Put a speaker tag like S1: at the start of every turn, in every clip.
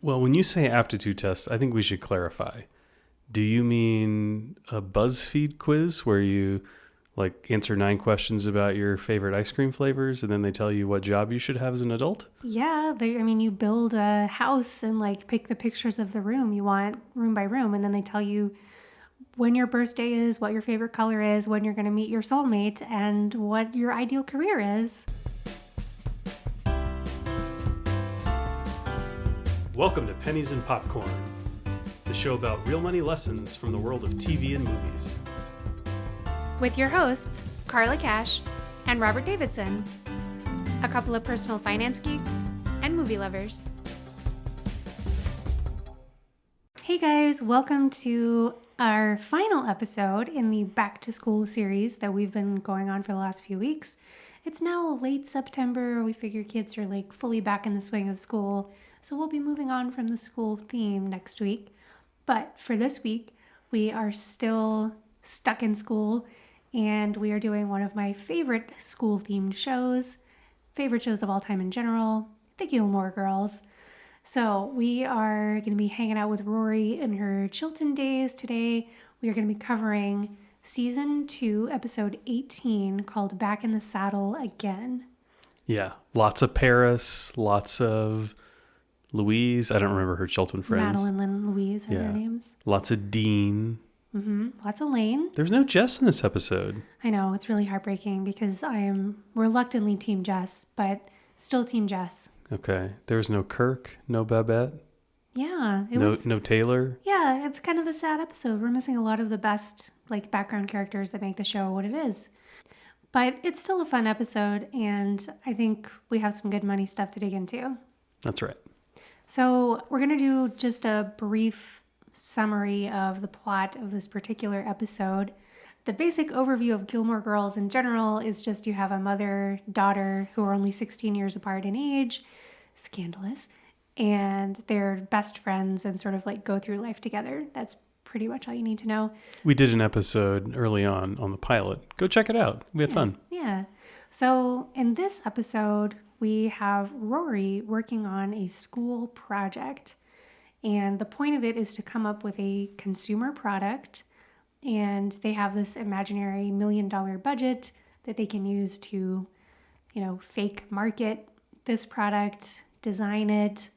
S1: Well, when you say aptitude test, I think we should clarify. Do you mean a BuzzFeed quiz where you answer 9 questions about your favorite ice cream flavors and then they tell you what job you should have as an adult?
S2: Yeah, you build a house and pick the pictures of the room you want room by room, and then they tell you when your birthday is, what your favorite color is, when you're going to meet your soulmate, and what your ideal career is.
S1: Welcome to Pennies and Popcorn, the show about real money lessons from the world of TV and movies.
S2: With your hosts, Carla Cash and Robert Davidson, a couple of personal finance geeks and movie lovers. Hey guys, welcome to our final episode in the Back to School series that we've been going on for the last few weeks. It's now late September. We figure kids are fully back in the swing of school, so we'll be moving on from the school theme next week. But for this week, we are still stuck in school, and we are doing one of my favorite school-themed shows, favorite shows of all time in general, the Gilmore Girls. So we are going to be hanging out with Rory in her Chilton days today. We are going to be covering Season 2, Episode 18, called Back in the Saddle Again.
S1: Yeah, lots of Paris, lots of Louise. I don't remember her Chilton friends.
S2: Madeline and Louise are their names.
S1: Lots of Dean.
S2: Lots of Lane.
S1: There's no Jess in this episode.
S2: I know, it's really heartbreaking because I am reluctantly Team Jess, but still Team Jess.
S1: Okay. There's no Kirk, no Babette.
S2: Yeah.
S1: No Taylor.
S2: Yeah, it's kind of a sad episode. We're missing a lot of the best background characters that make the show what it is. But it's still a fun episode, and I think we have some good money stuff to dig into.
S1: That's right.
S2: So we're going to do just a brief summary of the plot of this particular episode. The basic overview of Gilmore Girls in general is just you have a mother-daughter who are only 16 years apart in age, scandalous, and they're best friends and sort of go through life together. That's pretty much all you need to know.
S1: We did an episode early on the pilot. Go check it out. We had fun.
S2: Yeah. So in this episode, we have Rory working on a school project. And the point of it is to come up with a consumer product. And they have this imaginary $1 million budget that they can use to, fake market this product, design it,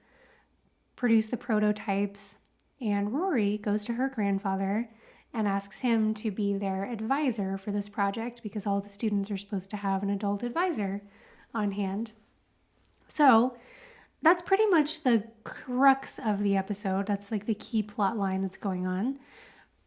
S2: produce the prototypes. And Rory goes to her grandfather and asks him to be their advisor for this project because all the students are supposed to have an adult advisor on hand. So that's pretty much the crux of the episode. That's the key plot line that's going on.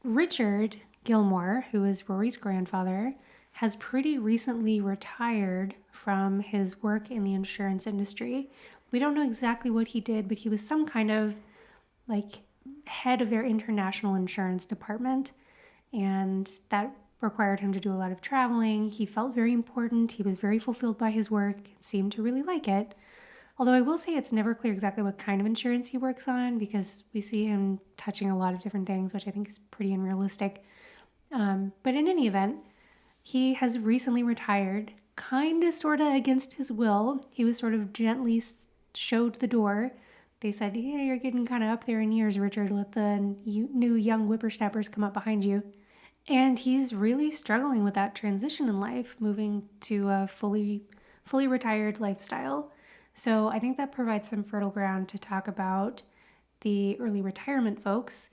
S2: Richard Gilmore, who is Rory's grandfather, has pretty recently retired from his work in the insurance industry. We don't know exactly what he did, but he was some kind of head of their international insurance department, and that required him to do a lot of traveling. He felt very important. He was very fulfilled by his work, seemed to really like it. Although I will say it's never clear exactly what kind of insurance he works on because we see him touching a lot of different things, which I think is pretty unrealistic. But in any event, he has recently retired, kind of sort of against his will. He was sort of gently showed the door. They said, yeah, you're getting kind of up there in years, Richard. Let the new young whippersnappers come up behind you. And he's really struggling with that transition in life, moving to a fully retired lifestyle. So I think that provides some fertile ground to talk about the early retirement folks,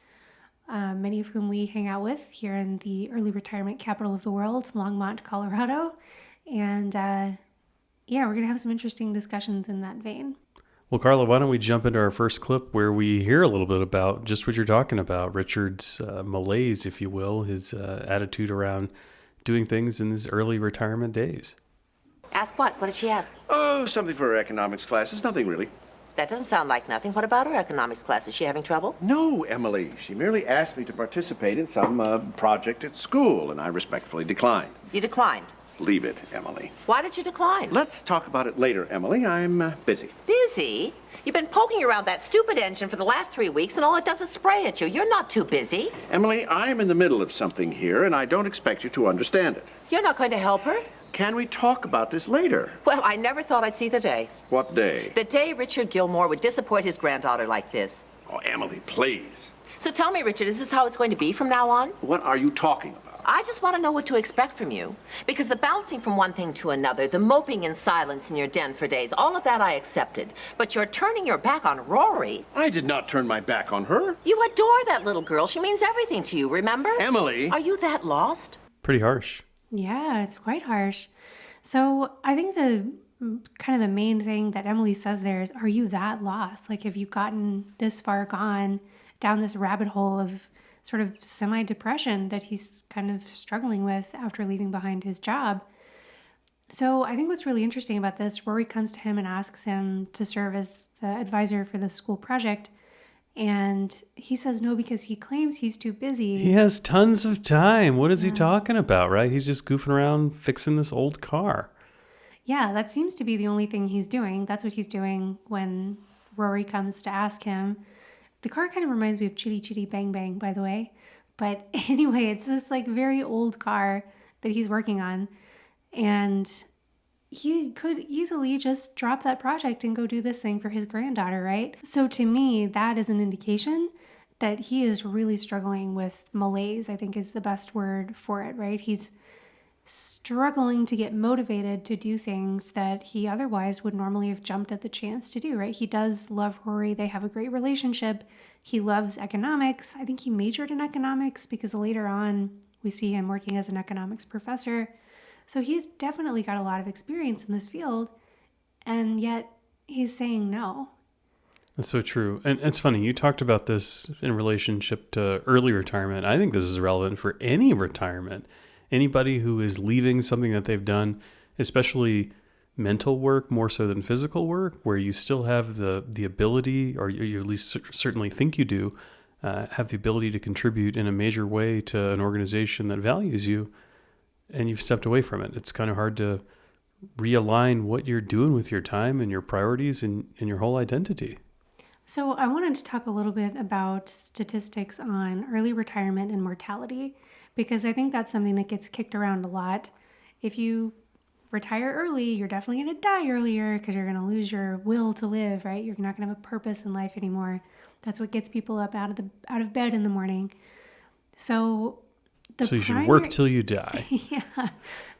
S2: many of whom we hang out with here in the early retirement capital of the world, Longmont, Colorado. And we're going to have some interesting discussions in that vein.
S1: Well, Carla, why don't we jump into our first clip where we hear a little bit about just what you're talking about, Richard's malaise, if you will, his attitude around doing things in his early retirement days.
S3: Ask what? What did she ask?
S4: Oh, something for her economics classes. Nothing really.
S3: That doesn't sound like nothing. What about her economics class? Is she having trouble?
S4: No, Emily. She merely asked me to participate in some project at school, and I respectfully declined.
S3: You declined?
S4: Leave it, Emily.
S3: Why did you decline?
S4: Let's talk about it later, Emily. I'm busy.
S3: Busy? You've been poking around that stupid engine for the last 3 weeks, and all it does is spray at you. You're not too busy.
S4: Emily, I'm in the middle of something here, and I don't expect you to understand it.
S3: You're not going to help her?
S4: Can we talk about this later?
S3: Well, I never thought I'd see the day.
S4: What day?
S3: The day Richard Gilmore would disappoint his granddaughter like this.
S4: Oh, Emily, please.
S3: So tell me, Richard, is this how it's going to be from now on?
S4: What are you talking about?
S3: I just want to know what to expect from you. Because the bouncing from one thing to another, the moping in silence in your den for days, all of that I accepted. But you're turning your back on Rory.
S4: I did not turn my back on her.
S3: You adore that little girl. She means everything to you, remember?
S4: Emily.
S3: Are you that lost?
S1: Pretty harsh.
S2: Yeah, it's quite harsh. So I think the kind of the main thing that Emily says there is, are you that lost? Like, have you gotten this far gone down this rabbit hole of sort of semi-depression that he's kind of struggling with after leaving behind his job? So I think what's really interesting about this, Rory comes to him and asks him to serve as the advisor for the school project. And he says no because he claims he's too busy.
S1: He has tons of time. What is he talking about, right? He's just goofing around fixing this old car.
S2: Yeah, that seems to be the only thing he's doing. That's what he's doing when Rory comes to ask him. The car kind of reminds me of Chitty Chitty Bang Bang, by the way. But anyway, it's this like very old car that he's working on. And he could easily just drop that project and go do this thing for his granddaughter, right? So to me, that is an indication that he is really struggling with malaise, I think is the best word for it, right? He's struggling to get motivated to do things that he otherwise would normally have jumped at the chance to do, right? He does love Rory. They have a great relationship. He loves economics. I think he majored in economics because later on we see him working as an economics professor. So he's definitely got a lot of experience in this field, and yet he's saying no.
S1: That's so true. And it's funny, you talked about this in relationship to early retirement. I think this is relevant for any retirement. Anybody who is leaving something that they've done, especially mental work more so than physical work, where you still have the ability, or you at least certainly think you do, have the ability to contribute in a major way to an organization that values you, and you've stepped away from it. It's kind of hard to realign what you're doing with your time and your priorities and your whole identity.
S2: So I wanted to talk a little bit about statistics on early retirement and mortality, because I think that's something that gets kicked around a lot. If you retire early, you're definitely going to die earlier because you're going to lose your will to live, right? You're not going to have a purpose in life anymore. That's what gets people up out of bed in the morning. So
S1: you should work till you die.
S2: Yeah.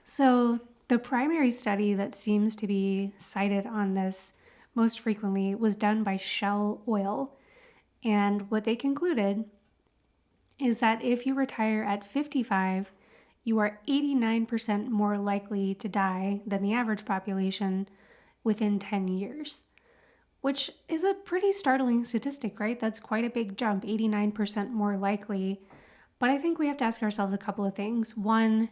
S2: So the primary study that seems to be cited on this most frequently was done by Shell Oil. And what they concluded is that if you retire at 55, you are 89% more likely to die than the average population within 10 years, which is a pretty startling statistic, right? That's quite a big jump, 89% more likely. But I think we have to ask ourselves a couple of things. One,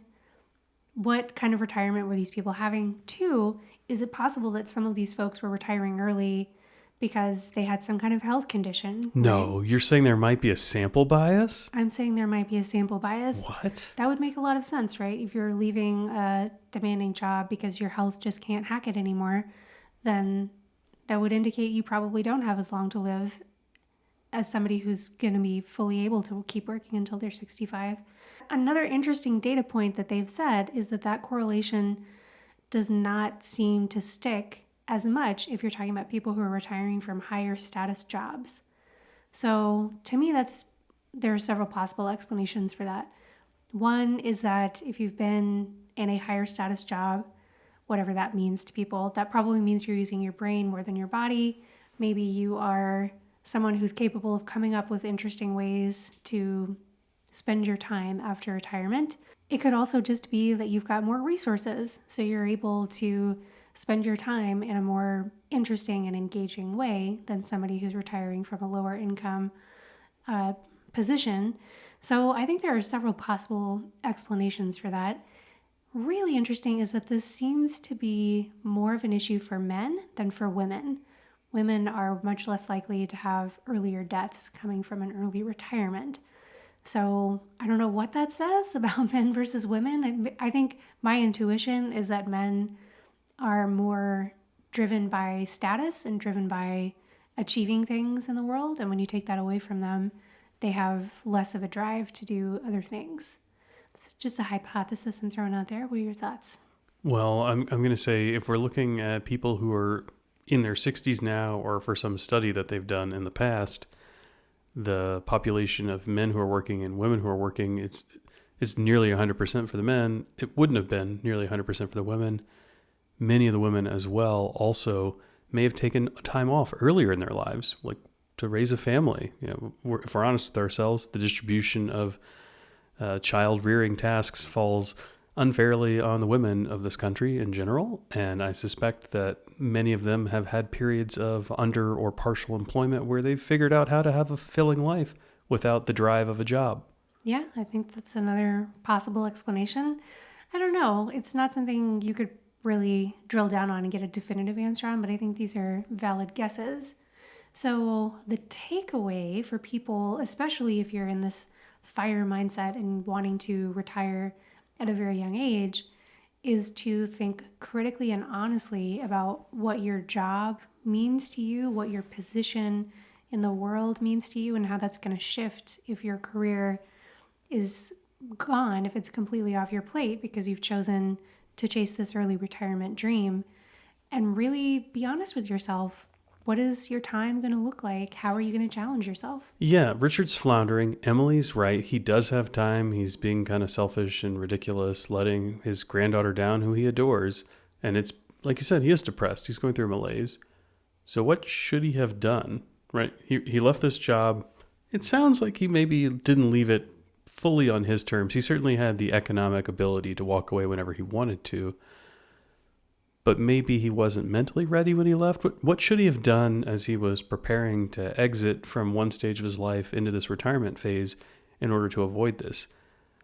S2: what kind of retirement were these people having? Two, is it possible that some of these folks were retiring early because they had some kind of health condition?
S1: No,
S2: right?
S1: You're saying there might be a sample bias?
S2: I'm saying there might be a sample bias.
S1: What?
S2: That would make a lot of sense, right? If you're leaving a demanding job because your health just can't hack it anymore, then that would indicate you probably don't have as long to live as somebody who's going to be fully able to keep working until they're 65. Another interesting data point that they've said is that thecorrelation does not seem to stick as much if you're talking about people who are retiring from higher status jobs. So to me, there are several possible explanations for that. One is that if you've been in a higher status job, whatever that means to people, that probably means you're using your brain more than your body. Maybe you are someone who's capable of coming up with interesting ways to spend your time after retirement. It could also just be that you've got more resources, so you're able to spend your time in a more interesting and engaging way than somebody who's retiring from a lower income position. So I think there are several possible explanations for that. Really interesting is that this seems to be more of an issue for men than for women. Women are much less likely to have earlier deaths coming from an early retirement. So I don't know what that says about men versus women. I think my intuition is that men are more driven by status and driven by achieving things in the world. And when you take that away from them, they have less of a drive to do other things. This is just a hypothesis I'm throwing out there. What are your thoughts?
S1: Well, I'm going to say if we're looking at people who are in their 60s now, or for some study that they've done in the past, the population of men who are working and women who are working, it's nearly 100% for the men. It wouldn't have been nearly 100% for the women. Many of the women as well also may have taken time off earlier in their lives, like to raise a family. If we're honest with ourselves, the distribution of child rearing tasks falls unfairly on the women of this country in general. And I suspect that many of them have had periods of under or partial employment where they've figured out how to have a fulfilling life without the drive of a job.
S2: Yeah, I think that's another possible explanation. I don't know. It's not something you could really drill down on and get a definitive answer on, but I think these are valid guesses. So the takeaway for people, especially if you're in this fire mindset and wanting to retire at a very young age, is to think critically and honestly about what your job means to you, what your position in the world means to you, and how that's going to shift if your career is gone, if it's completely off your plate because you've chosen to chase this early retirement dream. And really be honest with yourself. What is your time going to look like? How are you going to challenge yourself?
S1: Yeah, Richard's floundering. Emily's right. He does have time. He's being kind of selfish and ridiculous, letting his granddaughter down, who he adores. And it's, like you said, he is depressed. He's going through malaise. So what should he have done? Right? He left this job. It sounds like he maybe didn't leave it fully on his terms. He certainly had the economic ability to walk away whenever he wanted to. But maybe he wasn't mentally ready when he left. What should he have done as he was preparing to exit from one stage of his life into this retirement phase in order to avoid this?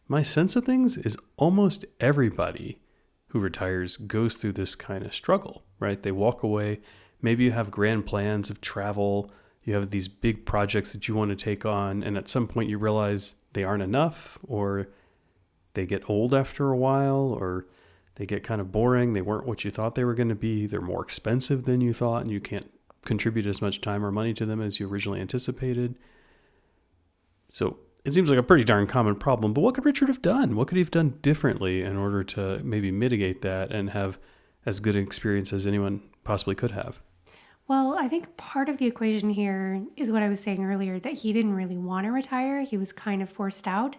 S1: My sense of things is almost everybody who retires goes through this kind of struggle, right? They walk away. Maybe you have grand plans of travel. You have these big projects that you want to take on. And at some point you realize they aren't enough, or they get old after a while, or they get kind of boring. They weren't what you thought they were going to be. They're more expensive than you thought, and you can't contribute as much time or money to them as you originally anticipated. So it seems like a pretty darn common problem, but what could Richard have done? What could he have done differently in order to maybe mitigate that and have as good an experience as anyone possibly could have?
S2: Well, I think part of the equation here is what I was saying earlier, that he didn't really want to retire. He was kind of forced out.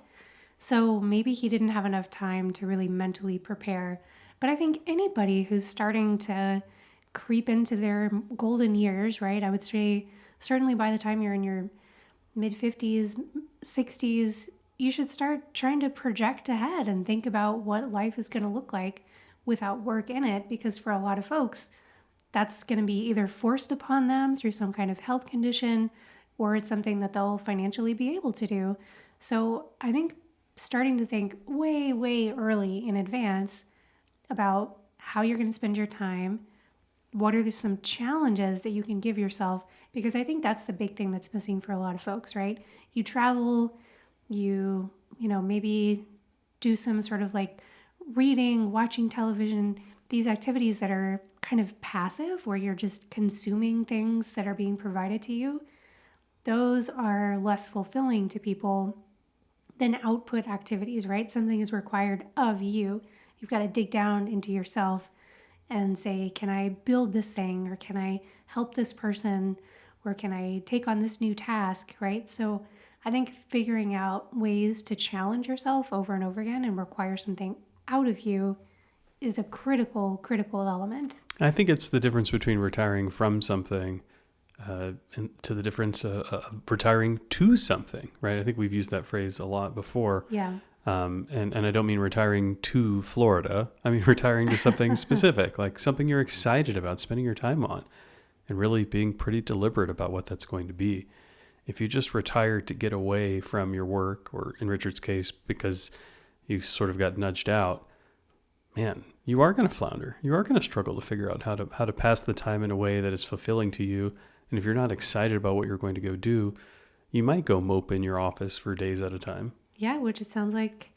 S2: So maybe he didn't have enough time to really mentally prepare. But I think anybody who's starting to creep into their golden years, right? I would say certainly by the time you're in your mid-50s, 60s, you should start trying to project ahead and think about what life is going to look like without work in it. Because for a lot of folks, that's going to be either forced upon them through some kind of health condition, or it's something that they'll financially be able to do. So I think starting to think way, way early in advance about how you're going to spend your time, what are some challenges that you can give yourself, because I think that's the big thing that's missing for a lot of folks, right? You travel, you maybe do some sort of like reading, watching television, these activities that are kind of passive, where you're just consuming things that are being provided to you. Those are less fulfilling to people than output activities, right? Something is required of you. You've got to dig down into yourself and say, can I build this thing, or can I help this person, or can I take on this new task, right? So I think figuring out ways to challenge yourself over and over again and require something out of you is a critical element.
S1: I think it's the difference between retiring from something and to the difference of retiring to something, right? I think we've used that phrase a lot before.
S2: Yeah.
S1: And I don't mean retiring to Florida. I mean retiring to something specific, like something you're excited about spending your time on, and really being pretty deliberate about what that's going to be. If you just retire to get away from your work, or in Richard's case, because you sort of got nudged out, man, you are going to flounder. You are going to struggle to figure out how to pass the time in a way that is fulfilling to you. And if you're not excited about what you're going to go do, you might go mope in your office for days at a time.
S2: Yeah, which it sounds like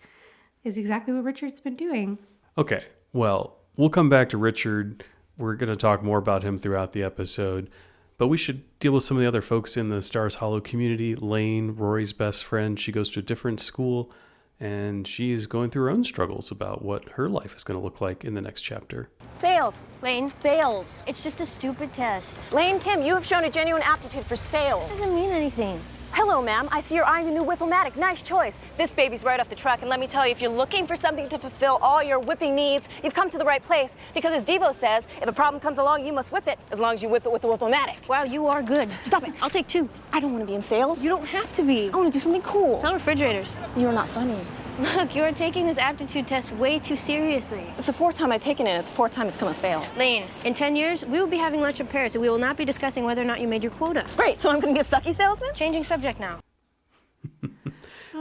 S2: is exactly what Richard's been doing.
S1: Okay, well, we'll come back to Richard. We're going to talk more about him throughout the episode, but we should deal with some of the other folks in the Stars Hollow community. Lane, Rory's best friend, she goes to a different school. and she is going through her own struggles about what her life is going to look like in the next chapter.
S5: Sales. Lane. Sales. It's just a stupid test. Lane Kim, you have shown a genuine aptitude for sales. Doesn't mean anything. Hello, ma'am. I see you're eyeing the new Whip-O-Matic. Nice choice. This baby's right off the truck, and let me tell you, if you're looking for something to fulfill all your whipping needs, you've come to the right place. Because as Devo says, if a problem comes along, you must whip it, as long as you whip it with the Whip-O-Matic.
S6: Wow, you are good.
S5: Stop it.
S6: I'll take 2.
S5: I don't want to be in sales.
S6: You don't have to be.
S5: I want to do something cool.
S6: Sell refrigerators.
S5: You're not funny.
S6: Look, you're taking this aptitude test way too seriously.
S5: It's the 4th time I've taken it, and it's the 4th time it's come up sales.
S6: Lane, in 10 years, we will be having lunch in Paris, and we will not be discussing whether or not you made your quota.
S5: Great, so I'm going to be a sucky salesman?
S6: Changing subject now.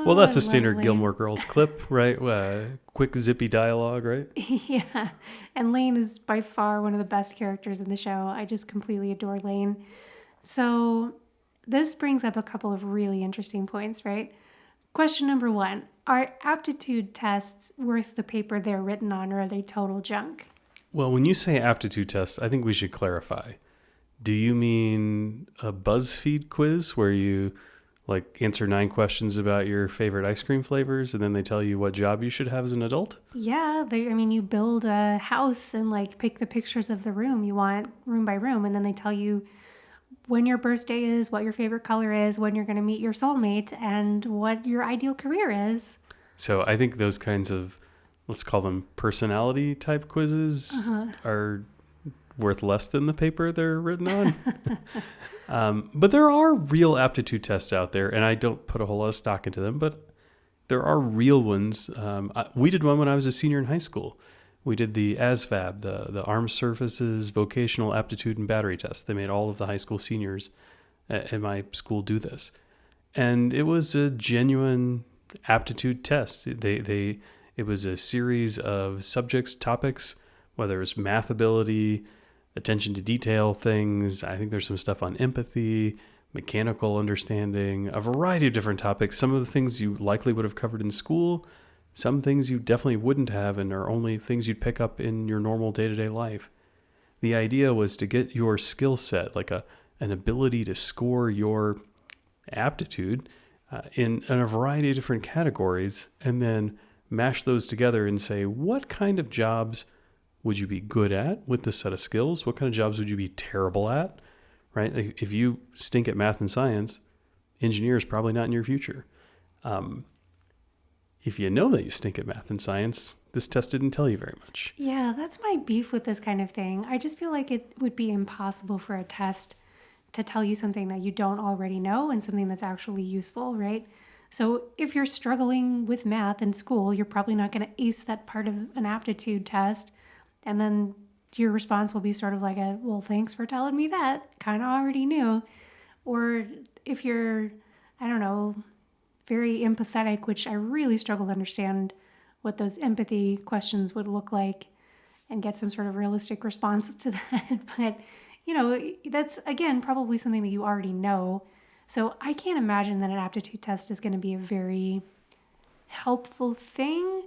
S1: Well, that's
S2: I
S1: a standard
S2: love
S1: Gilmore Girls clip, right? Quick, zippy dialogue, right?
S2: Yeah. And Lane is by far one of the best characters in the show. I just completely adore Lane. So this brings up a couple of really interesting points, right? Question number 1, are aptitude tests worth the paper they're written on, or are they total junk?
S1: Well, when you say aptitude test, I think we should clarify. Do you mean a BuzzFeed quiz where you answer 9 questions about your favorite ice cream flavors and then they tell you what job you should have as an adult?
S2: Yeah, you build a house and pick the pictures of the room you want room by room, and then they tell you when your birthday is, what your favorite color is, when you're going to meet your soulmate, and what your ideal career is.
S1: So I think those kinds of, let's call them personality type quizzes, are worth less than the paper they're written on. But there are real aptitude tests out there, and I don't put a whole lot of stock into them, but there are real ones. We did one when I was a senior in high school. We did the ASVAB, the Armed Services Vocational Aptitude and Battery Test. They made all of the high school seniors at my school do this. And it was a genuine aptitude test. It was a series of subjects, topics, whether it was math ability, attention to detail things. I think there's some stuff on empathy, mechanical understanding, a variety of different topics. Some of the things you likely would have covered in school, some things you definitely wouldn't have and are only things you'd pick up in your normal day-to-day life. The idea was to get your skill set, an ability to score your aptitude in a variety of different categories, and then mash those together and say, what kind of jobs would you be good at with this set of skills? What kind of jobs would you be terrible at, right? If you stink at math and science, engineer is probably not in your future. If you know that you stink at math and science, this test didn't tell you very much.
S2: Yeah, that's my beef with this kind of thing. I just feel like it would be impossible for a test to tell you something that you don't already know and something that's actually useful, right? So if you're struggling with math in school, you're probably not going to ace that part of an aptitude test. And then your response will be sort of well, thanks for telling me that. Kind of already knew. Or if you're, I don't know, very empathetic, which I really struggle to understand what those empathy questions would look like and get some sort of realistic response to that. But, that's, again, probably something that you already know. So I can't imagine that an aptitude test is going to be a very helpful thing.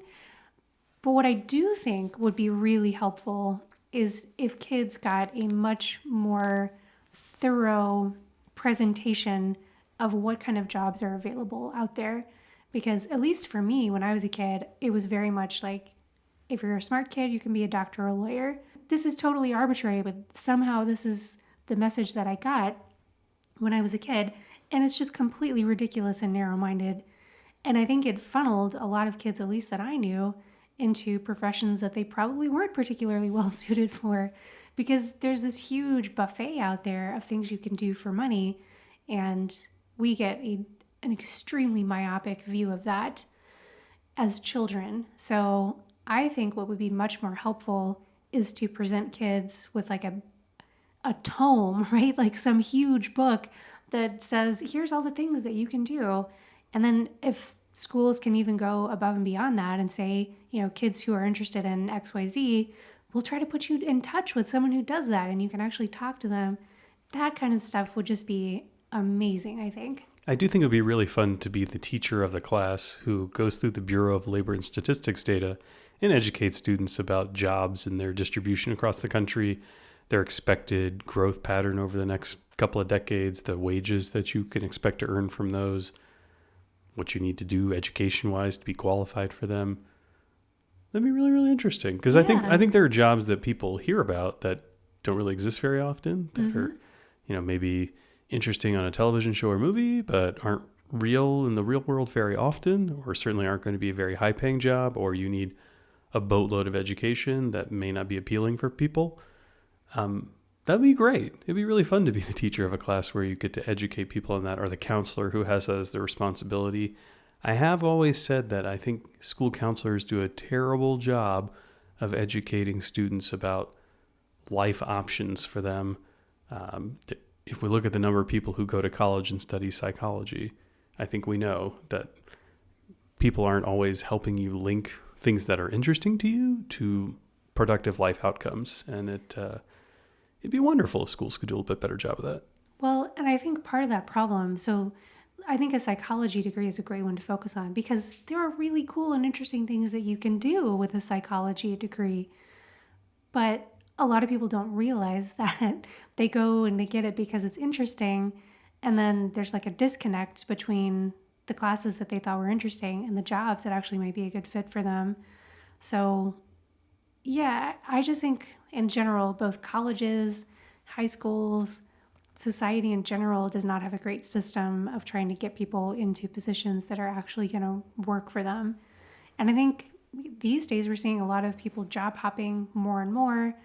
S2: But what I do think would be really helpful is if kids got a much more thorough presentation of what kind of jobs are available out there. Because at least for me, when I was a kid, it was very much if you're a smart kid, you can be a doctor or a lawyer. This is totally arbitrary, but somehow this is the message that I got when I was a kid. And it's just completely ridiculous and narrow-minded. And I think it funneled a lot of kids, at least that I knew, into professions that they probably weren't particularly well suited for, because there's this huge buffet out there of things you can do for money, and we get an extremely myopic view of that as children. So I think what would be much more helpful is to present kids with a tome, right? Some huge book that says, here's all the things that you can do. And then if schools can even go above and beyond that and say, kids who are interested in XYZ, we'll try to put you in touch with someone who does that and you can actually talk to them. That kind of stuff would just be amazing, I think.
S1: I do think it would be really fun to be the teacher of the class who goes through the Bureau of Labor and Statistics data and educates students about jobs and their distribution across the country, their expected growth pattern over the next couple of decades, the wages that you can expect to earn from those. what you need to do education-wise to be qualified for them. That'd be really, really interesting. Because I think there are jobs that people hear about that don't really exist very often, that are, maybe interesting on a television show or movie, but aren't real in the real world very often, or certainly aren't going to be a very high-paying job, or you need a boatload of education that may not be appealing for people. That'd be great. It'd be really fun to be the teacher of a class where you get to educate people on that, or the counselor who has that as their responsibility. I have always said that I think school counselors do a terrible job of educating students about life options for them. If we look at the number of people who go to college and study psychology, I think we know that people aren't always helping you link things that are interesting to you to productive life outcomes. And it'd be wonderful if schools could do a little bit better job of that.
S2: Well, and I think part of that problem, so I think a psychology degree is a great one to focus on because there are really cool and interesting things that you can do with a psychology degree. But a lot of people don't realize that they go and they get it because it's interesting. And then there's like a disconnect between the classes that they thought were interesting and the jobs that actually might be a good fit for them. So yeah, I just think in general, both colleges, high schools, society in general does not have a great system of trying to get people into positions that are actually going to work for them. And I think these days we're seeing a lot of people job hopping more and more.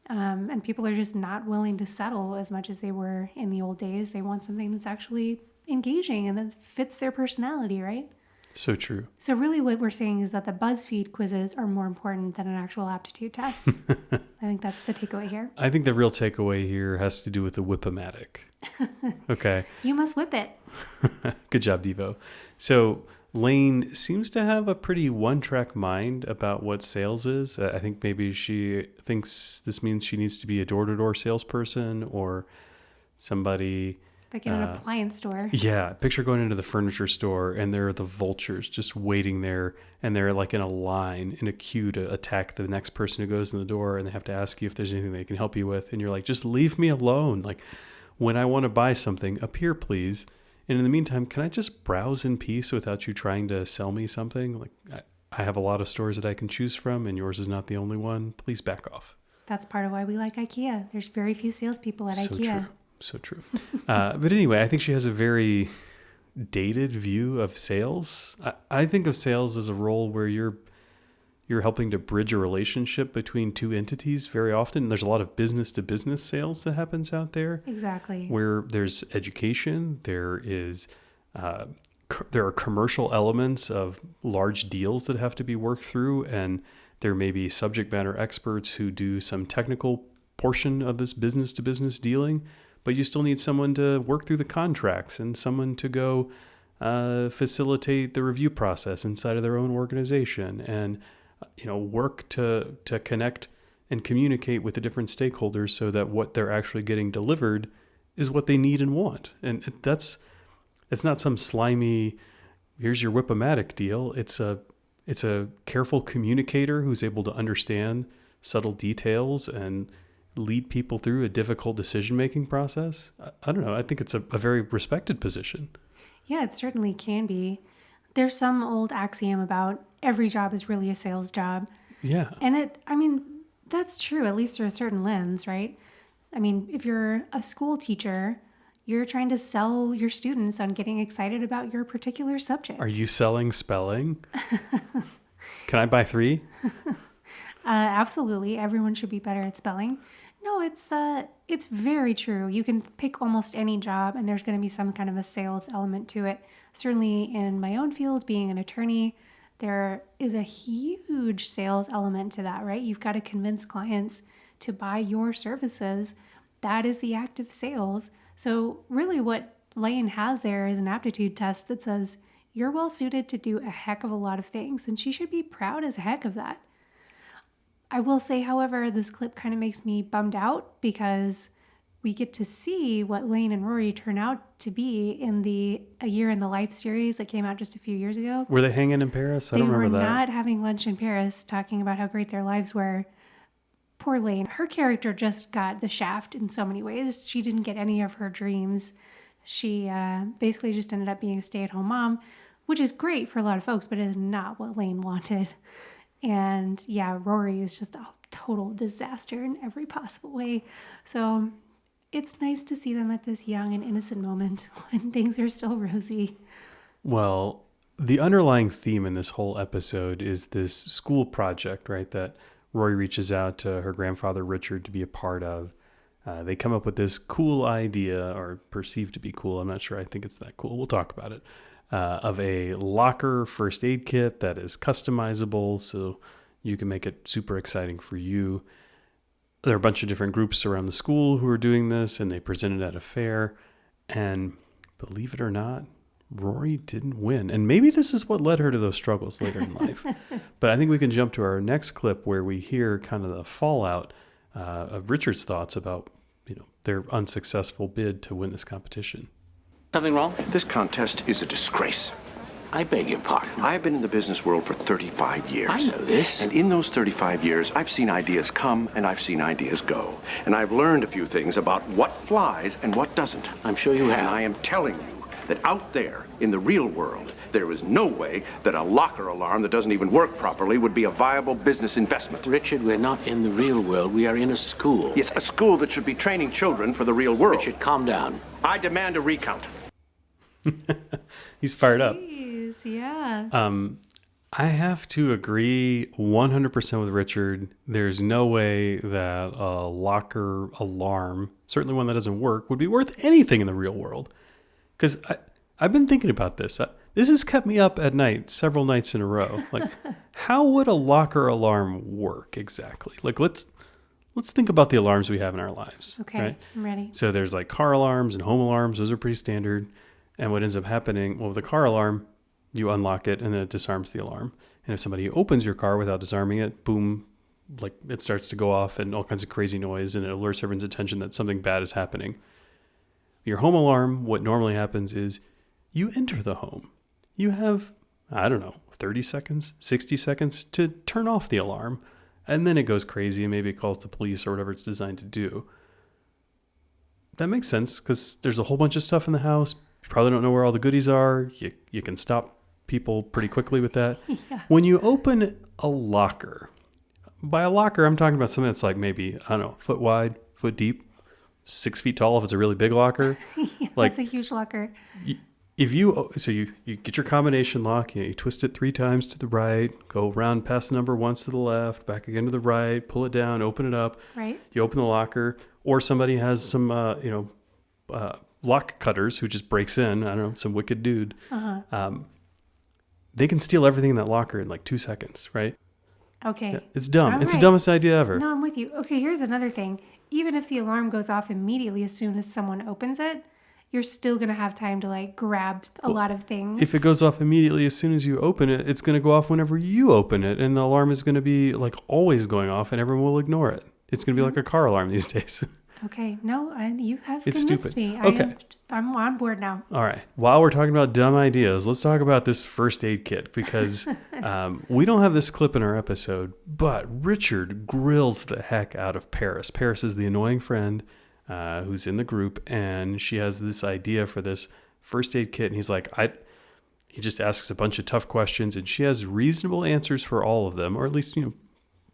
S2: And people are just not willing to settle as much as they were in the old days. They want something that's actually engaging and that fits their personality, right?
S1: So true.
S2: So really what we're saying is that the BuzzFeed quizzes are more important than an actual aptitude test. I think that's the takeaway here.
S1: I think the real takeaway here has to do with the whip-o-matic. Okay.
S2: You must whip it.
S1: Good job, Devo. So Lane seems to have a pretty one-track mind about what sales is. I think maybe she thinks this means she needs to be a door-to-door salesperson or somebody...
S2: Like in an appliance store.
S1: Yeah. Picture going into the furniture store and there are the vultures just waiting there and they're like in a line, in a queue to attack the next person who goes in the door and they have to ask you if there's anything they can help you with. And you're like, just leave me alone. Like when I want to buy something, appear please. And in the meantime, can I just browse in peace without you trying to sell me something? Like I have a lot of stores that I can choose from and yours is not the only one. Please back off.
S2: That's part of why we like IKEA. There's very few salespeople at IKEA.
S1: True. So true. But anyway, I think she has a very dated view of sales. I think of sales as a role where you're helping to bridge a relationship between two entities very often. There's a lot of business to business sales that happens out there.
S2: Exactly.
S1: Where there's education, there are commercial elements of large deals that have to be worked through, and there may be subject matter experts who do some technical portion of this business to business dealing. But you still need someone to work through the contracts and someone to go facilitate the review process inside of their own organization and, work to connect and communicate with the different stakeholders so that what they're actually getting delivered is what they need and want. And it's not some slimy, here's your whip-o-matic deal. It's a careful communicator who's able to understand subtle details and lead people through a difficult decision-making process. I don't know. I think it's a very respected position.
S2: Yeah, it certainly can be. There's some old axiom about every job is really a sales job.
S1: Yeah.
S2: And that's true, at least through a certain lens, right? I mean, if you're a school teacher, you're trying to sell your students on getting excited about your particular subject.
S1: Are you selling spelling? Can I buy 3?
S2: Absolutely. Everyone should be better at spelling. No, it's very true. You can pick almost any job and there's going to be some kind of a sales element to it. Certainly in my own field, being an attorney, there is a huge sales element to that, right? You've got to convince clients to buy your services. That is the act of sales. So really what Lane has there is an aptitude test that says you're well suited to do a heck of a lot of things, and she should be proud as heck of that. I will say, however, this clip kind of makes me bummed out because we get to see what Lane and Rory turn out to be in the A Year in the Life series that came out just a few years ago.
S1: Were they hanging in Paris? I don't remember that.
S2: They were not having lunch in Paris talking about how great their lives were. Poor Lane. Her character just got the shaft in so many ways. She didn't get any of her dreams. She basically just ended up being a stay-at-home mom, which is great for a lot of folks, but it is not what Lane wanted. And yeah, Rory is just a total disaster in every possible way. So it's nice to see them at this young and innocent moment when things are still rosy.
S1: Well, the underlying theme in this whole episode is this school project, right, that Rory reaches out to her grandfather Richard to be a part of. They come up with this cool idea, or perceived to be cool. I'm not sure. I think it's that cool. We'll talk about it. Of a locker first aid kit that is customizable, so you can make it super exciting for you. There are a bunch of different groups around the school who are doing this, and they present it at a fair. And believe it or not, Rory didn't win. And maybe this is what led her to those struggles later in life. But I think we can jump to our next clip where we hear kind of the fallout of Richard's thoughts about, their unsuccessful bid to win this competition.
S7: Something wrong?
S4: This contest is a disgrace.
S7: I beg your pardon.
S4: I've been in the business world for 35 years.
S7: I know this.
S4: And in those 35 years, I've seen ideas come and I've seen ideas go. And I've learned a few things about what flies and what doesn't.
S7: I'm sure you have.
S4: And I am telling you that out there in the real world, there is no way that a locker alarm that doesn't even work properly would be a viable business investment.
S7: Richard, we're not in the real world. We are in a school.
S4: Yes, a school that should be training children for the real world.
S7: Richard, calm down.
S4: I demand a recount.
S1: He's fired up.
S2: Jeez, yeah.
S1: I have to agree 100% with Richard. There's no way that a locker alarm, certainly one that doesn't work, would be worth anything in the real world. Because I've been thinking about this. This has kept me up at night several nights in a row. Like, how would a locker alarm work exactly? Like, let's think about the alarms we have in our lives.
S2: Okay,
S1: right?
S2: I'm ready.
S1: So there's like car alarms and home alarms. Those are pretty standard. And what ends up happening, well, with a car alarm, you unlock it and then it disarms the alarm. And if somebody opens your car without disarming it, boom, like it starts to go off and all kinds of crazy noise and it alerts everyone's attention that something bad is happening. Your home alarm, what normally happens is you enter the home. You have, 30 seconds, 60 seconds to turn off the alarm. And then it goes crazy and maybe it calls the police or whatever it's designed to do. That makes sense because there's a whole bunch of stuff in the house. You probably don't know where all the goodies are. You can stop people pretty quickly with that.
S2: Yeah.
S1: When you open a locker, by a locker, I'm talking about something that's like maybe, foot wide, foot deep, 6 feet tall if it's a really big locker.
S2: Yeah,
S1: like,
S2: that's a huge locker.
S1: If you get your combination lock, you twist it 3 times to the right, go around past the number once to the left, back again to the right, pull it down, open it up.
S2: Right.
S1: You open the locker, or somebody has some, lock cutters who just breaks in, some wicked dude.
S2: Uh-huh.
S1: They can steal everything in that locker in like 2 seconds, right?
S2: Okay.
S1: Yeah, it's dumb.
S2: All
S1: It's the
S2: right.
S1: dumbest idea ever.
S2: No, I'm with you. Okay, here's another thing. Even if the alarm goes off immediately as soon as someone opens it, you're still going to have time to like grab a lot of things.
S1: If it goes off immediately as soon as you open it, it's going to go off whenever you open it. And the alarm is going to be like always going off and everyone will ignore it. It's going to be like a car alarm these days.
S2: Okay, no, you have
S1: It's
S2: convinced
S1: stupid.
S2: me.
S1: Okay.
S2: I'm on board now.
S1: All right. While we're talking about dumb ideas, let's talk about this first aid kit because we don't have this clip in our episode, but Richard grills the heck out of Paris. Paris is the annoying friend who's in the group, and she has this idea for this first aid kit. And he's like, he just asks a bunch of tough questions, and she has reasonable answers for all of them, or at least,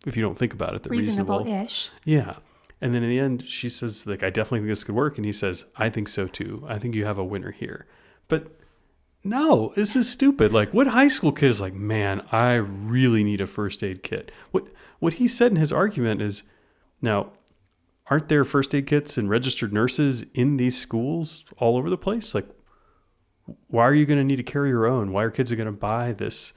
S1: if you don't think about it, they're reasonable.
S2: Reasonable-ish.
S1: Yeah. And then in the end, she says, like, I definitely think this could work. And he says, I think so too. I think you have a winner here. But no, this is stupid. Like, what high school kid is like, man, I really need a first aid kit? What he said in his argument is, now, aren't there first aid kits and registered nurses in these schools all over the place? Like, why are you going to need to carry your own? Why are kids going to buy this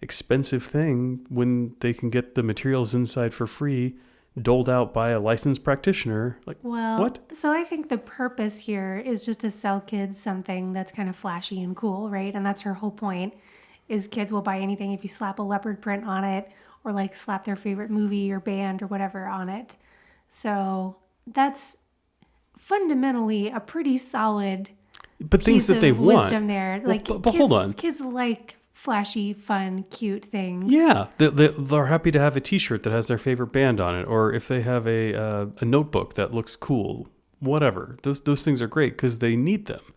S1: expensive thing when they can get the materials inside for free, doled out by a licensed practitioner? Like,
S2: Well,
S1: what?
S2: So I think the purpose here is just to sell kids something that's kind of flashy and cool, right? And that's her whole point, is kids will buy anything if you slap a leopard print on it or like slap their favorite movie or band or whatever on it. So that's fundamentally a pretty solid
S1: But things
S2: piece
S1: that
S2: of
S1: they want.
S2: wisdom there.
S1: Well,
S2: Like,
S1: but hold on.
S2: Kids like flashy, fun, cute things.
S1: Yeah, they're happy to have a T-shirt that has their favorite band on it, or if they have a notebook that looks cool, whatever. Those things are great because they need them.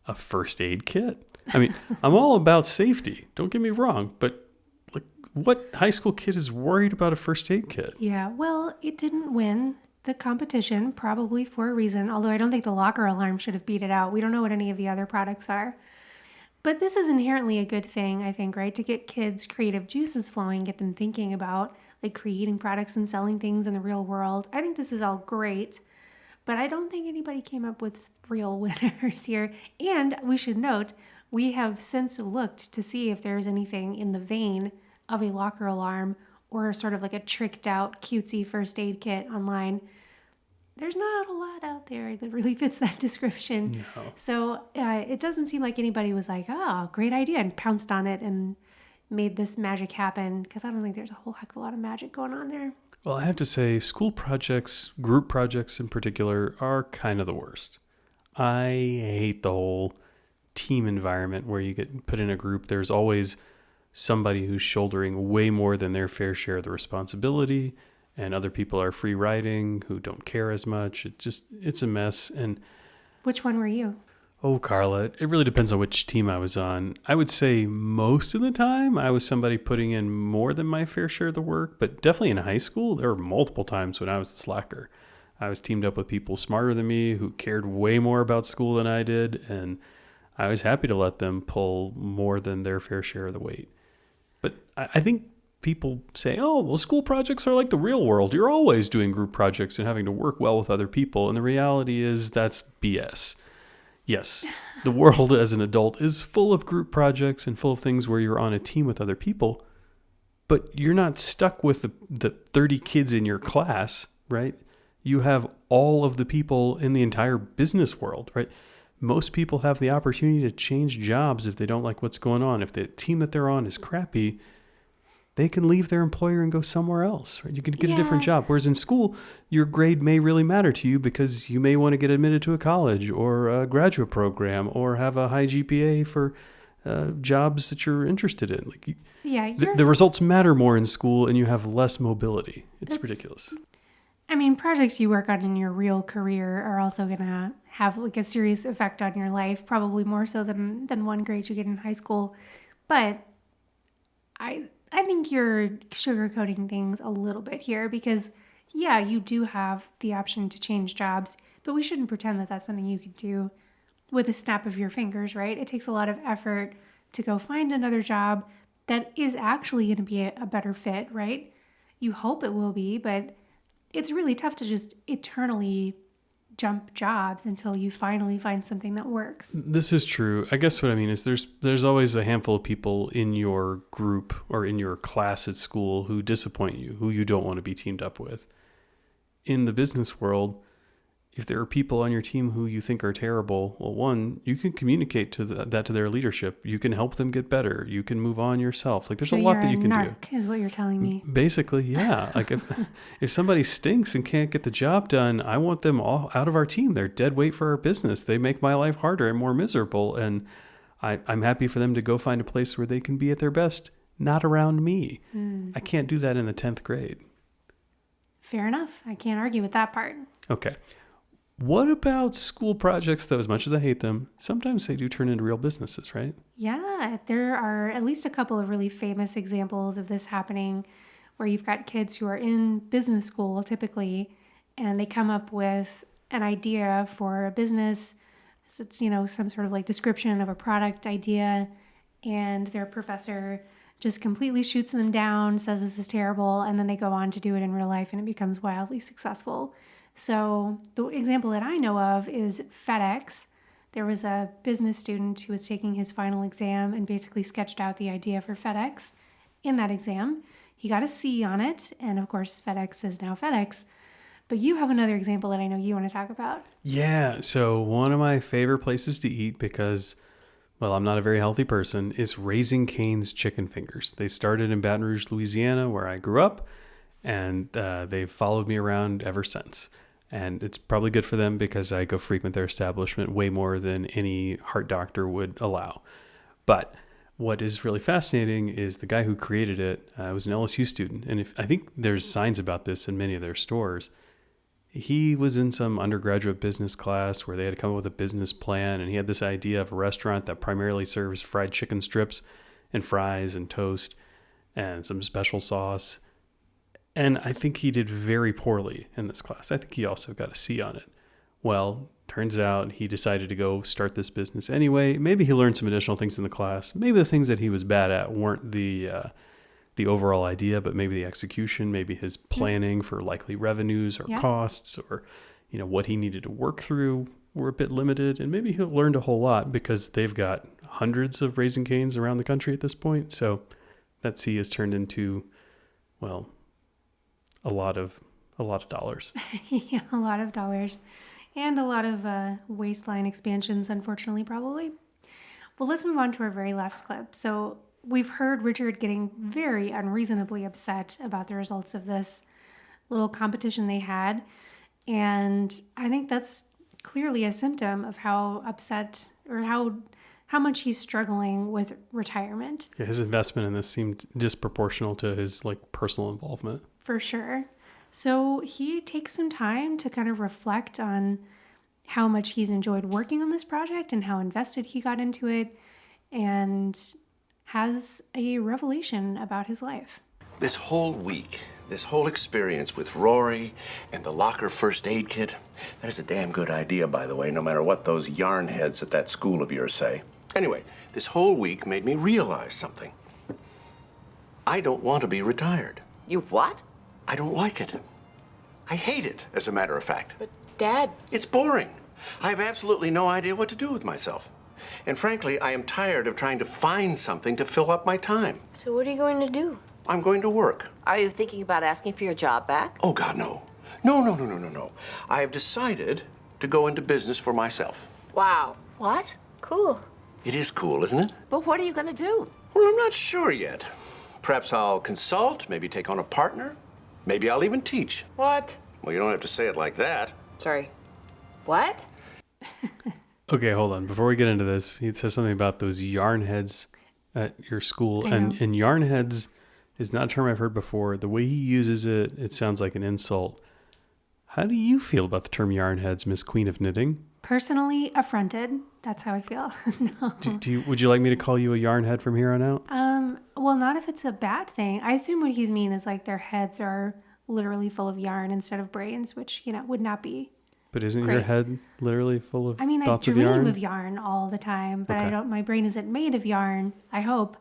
S1: A first aid kit. I mean, I'm all about safety. Don't get me wrong, but like, what high school kid is worried about a first aid kit?
S2: Yeah, well, it didn't win the competition, probably for a reason, although I don't think the locker alarm should have beat it out. We don't know what any of the other products are. But this is inherently a good thing, I think, right? To get kids' creative juices flowing, get them thinking about like creating products and selling things in the real world. I think this is all great, but I don't think anybody came up with real winners here. And we should note, we have since looked to see if there's anything in the vein of a locker alarm or sort of like a tricked out cutesy first aid kit online. There's not a lot out there that really fits that description.
S1: No.
S2: So it doesn't seem like anybody was like, oh, great idea, and pounced on it and made this magic happen, because I don't think there's a whole heck of a lot of magic going on there.
S1: Well, I have to say, school projects, group projects in particular, are kind of the worst. I hate the whole team environment where you get put in a group. There's always somebody who's shouldering way more than their fair share of the responsibility, and other people are free riding who don't care as much. It's a mess. And
S2: Which one were you?
S1: oh, Carla, it really depends on which team I was on. I would say most of the time I was somebody putting in more than my fair share of the work, but definitely in high school, there were multiple times when I was the slacker. I was teamed up with people smarter than me who cared way more about school than I did, and I was happy to let them pull more than their fair share of the weight. But I think people say, oh, well, school projects are like the real world. You're always doing group projects and having to work well with other people. And the reality is that's BS. Yes, the world as an adult is full of group projects and full of things where you're on a team with other people, but you're not stuck with the 30 kids in your class, right? You have all of the people in the entire business world, right? Most people have the opportunity to change jobs if they don't like what's going on. If the team that they're on is crappy, they can leave their employer and go somewhere else, right? You can get a different job. Whereas in school, your grade may really matter to you because you may want to get admitted to a college or a graduate program or have a high GPA for jobs that you're interested in. Like, the results matter more in school and you have less mobility. It's ridiculous.
S2: I mean, projects you work on in your real career are also going to have like a serious effect on your life, probably more so than one grade you get in high school. But I think you're sugarcoating things a little bit here because, yeah, you do have the option to change jobs, but we shouldn't pretend that that's something you can do with a snap of your fingers, right? It takes a lot of effort to go find another job that is actually going to be a better fit, right? You hope it will be, but it's really tough to just eternally jump jobs until you finally find something that works.
S1: This is true. I guess what I mean is there's always a handful of people in your group or in your class at school who disappoint you, who you don't want to be teamed up with. In the business world, if there are people on your team who you think are terrible, well, one, you can communicate that to their leadership. You can help them get better. You can move on yourself. Like there's a lot that you can do.
S2: Is what you're telling me.
S1: Basically, yeah. Like if somebody stinks and can't get the job done, I want them all out of our team. They're dead weight for our business. They make my life harder and more miserable. And I'm happy for them to go find a place where they can be at their best, not around me. I can't do that in the 10th grade.
S2: Fair enough. I can't argue with that part.
S1: Okay. What about school projects, though? As much as I hate them, sometimes they do turn into real businesses, right?
S2: Yeah, there are at least a couple of really famous examples of this happening where you've got kids who are in business school typically, and they come up with an idea for a business. It's, some sort of like description of a product idea, and their professor just completely shoots them down, says this is terrible, and then they go on to do it in real life and it becomes wildly successful. So the example that I know of is FedEx. There was a business student who was taking his final exam and basically sketched out the idea for FedEx in that exam. He got a C on it, and of course FedEx is now FedEx. But you have another example that I know you want to talk about.
S1: Yeah, so one of my favorite places to eat because, well, I'm not a very healthy person, is Raising Cane's Chicken Fingers. They started in Baton Rouge, Louisiana, where I grew up, and they've followed me around ever since. And it's probably good for them because I go frequent their establishment way more than any heart doctor would allow. But what is really fascinating is the guy who created it was an LSU student. And I think there's signs about this in many of their stores. he was in some undergraduate business class where they had to come up with a business plan, and he had this idea of a restaurant that primarily serves fried chicken strips and fries and toast and some special sauce. And I think he did very poorly in this class. I think he also got a C on it. Well, turns out he decided to go start this business anyway. Maybe he learned some additional things in the class. Maybe the things that he was bad at weren't the overall idea, but maybe the execution, maybe his planning for likely revenues or costs, or what he needed to work through were a bit limited. And maybe he'll learned a whole lot because they've got hundreds of Raising Cane's around the country at this point. So that C has turned into, well, a lot of dollars.
S2: Yeah, a lot of dollars. And a lot of waistline expansions, unfortunately, probably. Well, let's move on to our very last clip. So we've heard Richard getting very unreasonably upset about the results of this little competition they had. And I think that's clearly a symptom of how upset or how much he's struggling with retirement.
S1: Yeah, his investment in this seemed disproportional to his personal involvement.
S2: For sure. So he takes some time to kind of reflect on how much he's enjoyed working on this project and how invested he got into it, and has a revelation about his life.
S4: This whole week, this whole experience with Rory and the locker first aid kit, that is a damn good idea, by the way, no matter what those yarn heads at that school of yours say. Anyway, this whole week made me realize something. I don't want to be retired.
S3: You what?
S4: I don't like it. I hate it, as a matter of fact.
S3: But, Dad...
S4: It's boring. I have absolutely no idea what to do with myself. And frankly, I am tired of trying to find something to fill up my time.
S6: So what are you going to do?
S4: I'm going to work.
S3: Are you thinking about asking for your job back?
S4: Oh, God, no. No. I have decided to go into business for myself.
S3: Wow. What?
S6: Cool.
S4: It is cool, isn't it?
S3: But what are you going to do?
S4: Well, I'm not sure yet. Perhaps I'll consult, maybe take on a partner. Maybe I'll even teach.
S3: What?
S4: Well, you don't have to say it like that.
S3: Sorry. What?
S1: Okay, hold on. Before we get into this, he says something about those yarn heads at your school. And yarn heads is not a term I've heard before. The way he uses it, it sounds like an insult. How do you feel about the term yarn heads, Miss Queen of Knitting?
S2: Personally affronted. That's how I feel. No.
S1: Would you like me to call you a yarn head from here on out?
S2: Well, not if it's a bad thing. I assume what he's mean is their heads are literally full of yarn instead of brains, which, would not be.
S1: But isn't
S2: great.
S1: Your head literally full of thoughts
S2: I
S1: of yarn?
S2: dream of yarn all the time, but
S1: Okay.
S2: my brain isn't made of yarn, I hope.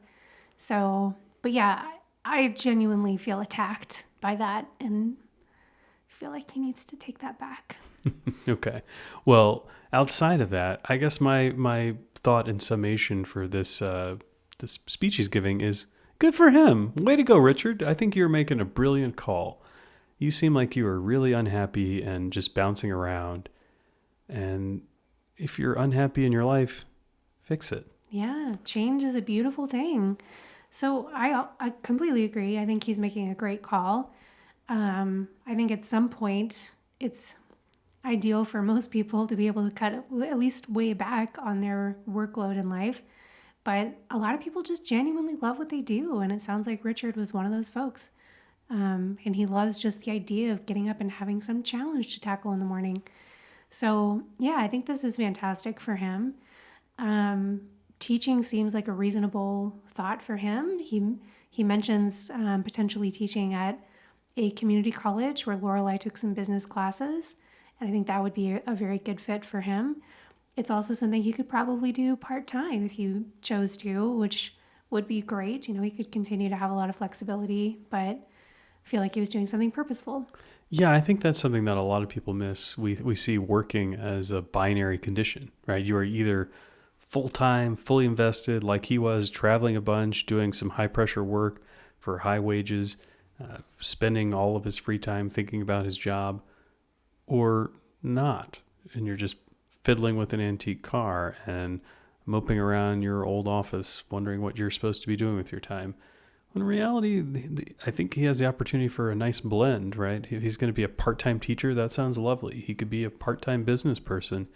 S2: So, but yeah, I genuinely feel attacked by that and feel like he needs to take that back.
S1: Okay. Well, outside of that, I guess my thought and summation for this speech he's giving is good for him. Way to go, Richard. I think you're making a brilliant call. You seem like you are really unhappy and just bouncing around. And if you're unhappy in your life, fix it.
S2: Yeah, change is a beautiful thing. So I completely agree. I think he's making a great call. I think at some point it's ideal for most people to be able to cut at least way back on their workload in life. But a lot of people just genuinely love what they do. And it sounds like Richard was one of those folks. And he loves just the idea of getting up and having some challenge to tackle in the morning. So yeah, I think this is fantastic for him. Teaching seems like a reasonable thought for him. He mentions potentially teaching at a community college where Lorelai took some business classes. And I think that would be a very good fit for him. It's also something he could probably do part-time if you chose to, which would be great. He could continue to have a lot of flexibility, but I feel like he was doing something purposeful.
S1: Yeah, I think that's something that a lot of people miss. We see working as a binary condition, right? You are either full-time, fully invested, like he was, traveling a bunch, doing some high-pressure work for high wages, spending all of his free time thinking about his job, or not. And you're just fiddling with an antique car and moping around your old office, wondering what you're supposed to be doing with your time. In reality, I think he has the opportunity for a nice blend, right? If he's going to be a part-time teacher, that sounds lovely. He could be a part-time business person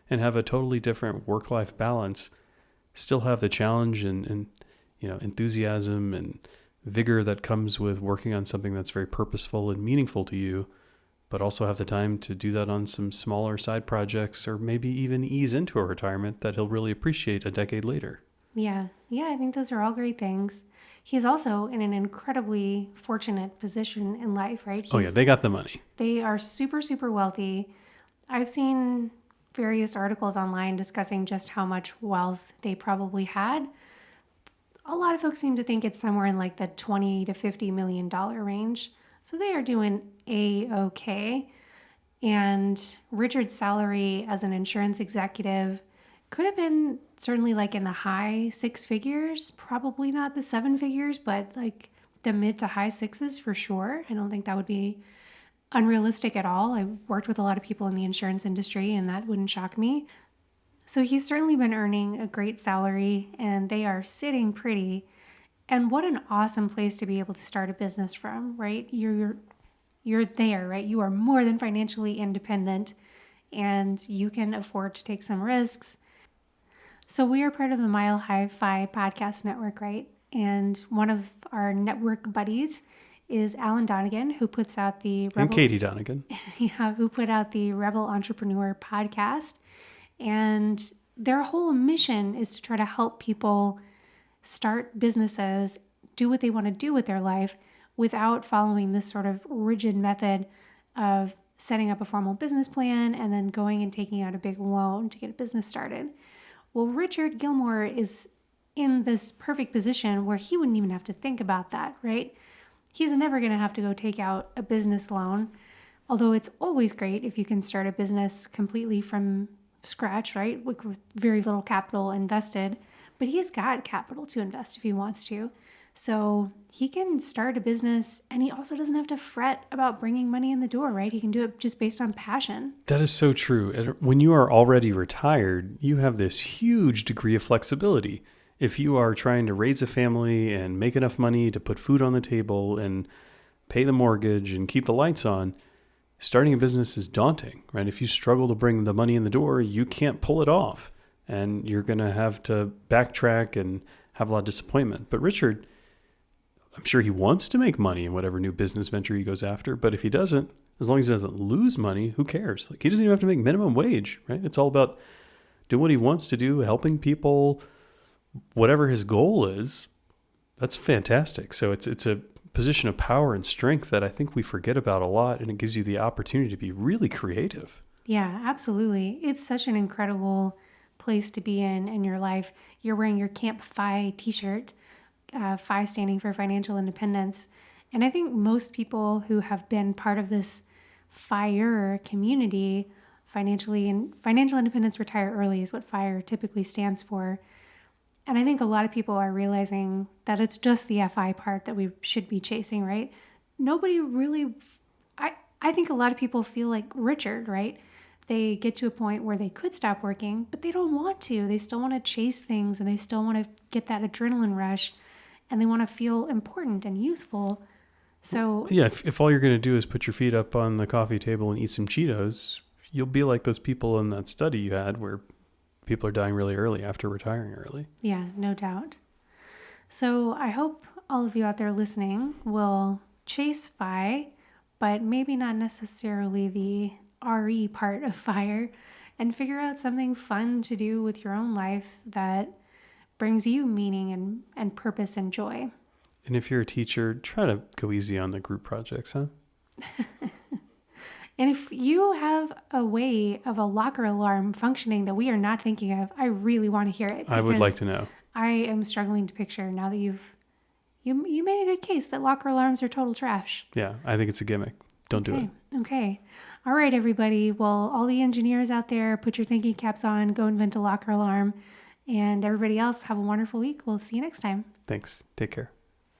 S1: and have a totally different work-life balance, still have the challenge and enthusiasm and vigor that comes with working on something that's very purposeful and meaningful to you, but also have the time to do that on some smaller side projects, or maybe even ease into a retirement that he'll really appreciate a decade later.
S2: Yeah, I think those are all great things. He's also in an incredibly fortunate position in life, right?
S1: Oh yeah, they got the money.
S2: They are super, super wealthy. I've seen various articles online discussing just how much wealth they probably had. A lot of folks seem to think it's somewhere in like the $20 to $50 million range. So they are doing A-okay. And Richard's salary as an insurance executive could have been certainly like in the high six figures, probably not the seven figures, but like the mid to high sixes for sure. I don't think that would be unrealistic at all. I've worked with a lot of people in the insurance industry, and that wouldn't shock me. So he's certainly been earning a great salary, and they are sitting pretty. And what an awesome place to be able to start a business from, right? You're there, right? You are more than financially independent, and you can afford to take some risks. So we are part of the Mile High Fi podcast network, right? And one of our network buddies is Alan Donegan, who puts out the
S1: And Katie Donegan.
S2: Yeah, who put out the Rebel Entrepreneur podcast. And their whole mission is to try to help people start businesses, do what they want to do with their life without following this sort of rigid method of setting up a formal business plan and then going and taking out a big loan to get a business started. Well, Richard Gilmore is in this perfect position where he wouldn't even have to think about that, right? He's never going to have to go take out a business loan, although it's always great if you can start a business completely from scratch, right? With very little capital invested, but he's got capital to invest if he wants to. So he can start a business, and he also doesn't have to fret about bringing money in the door, right? He can do it just based on passion.
S1: That is so true. And when you are already retired, you have this huge degree of flexibility. If you are trying to raise a family and make enough money to put food on the table and pay the mortgage and keep the lights on, starting a business is daunting, right? If you struggle to bring the money in the door, you can't pull it off, and you're going to have to backtrack and have a lot of disappointment. But Richard, I'm sure he wants to make money in whatever new business venture he goes after, but if he doesn't, as long as he doesn't lose money, who cares? Like, he doesn't even have to make minimum wage, right? It's all about doing what he wants to do, helping people, whatever his goal is. That's fantastic. So it's a position of power and strength that I think we forget about a lot, and it gives you the opportunity to be really creative.
S2: Yeah, absolutely. It's such an incredible place to be in your life. You're wearing your Camp FI t-shirt, FI standing for financial independence. And I think most people who have been part of this FIRE community, financial independence retire early is what FIRE typically stands for. And I think a lot of people are realizing that it's just the FI part that we should be chasing, right? Nobody really, I think a lot of people feel like Richard, right? They get to a point where they could stop working, but they don't want to. They still want to chase things, and they still want to get that adrenaline rush, and they want to feel important and useful. So
S1: yeah, if all you're going to do is put your feet up on the coffee table and eat some Cheetos, you'll be like those people in that study you had where people are dying really early after retiring early.
S2: Yeah, no doubt. So I hope all of you out there listening will chase FI, but maybe not necessarily the RE part of FIRE, and figure out something fun to do with your own life that brings you meaning and purpose and joy.
S1: And if you're a teacher, try to go easy on the group projects, huh?
S2: And if you have a way of a locker alarm functioning that we are not thinking of, I really want to hear it.
S1: I would like to know.
S2: I am struggling to picture now that you made a good case that locker alarms are total trash.
S1: Yeah, I think it's a gimmick. Don't do it.
S2: Okay. All right, everybody. Well, all the engineers out there, put your thinking caps on, go invent a locker alarm. And everybody else, have a wonderful week. We'll see you next time.
S1: Thanks. Take care.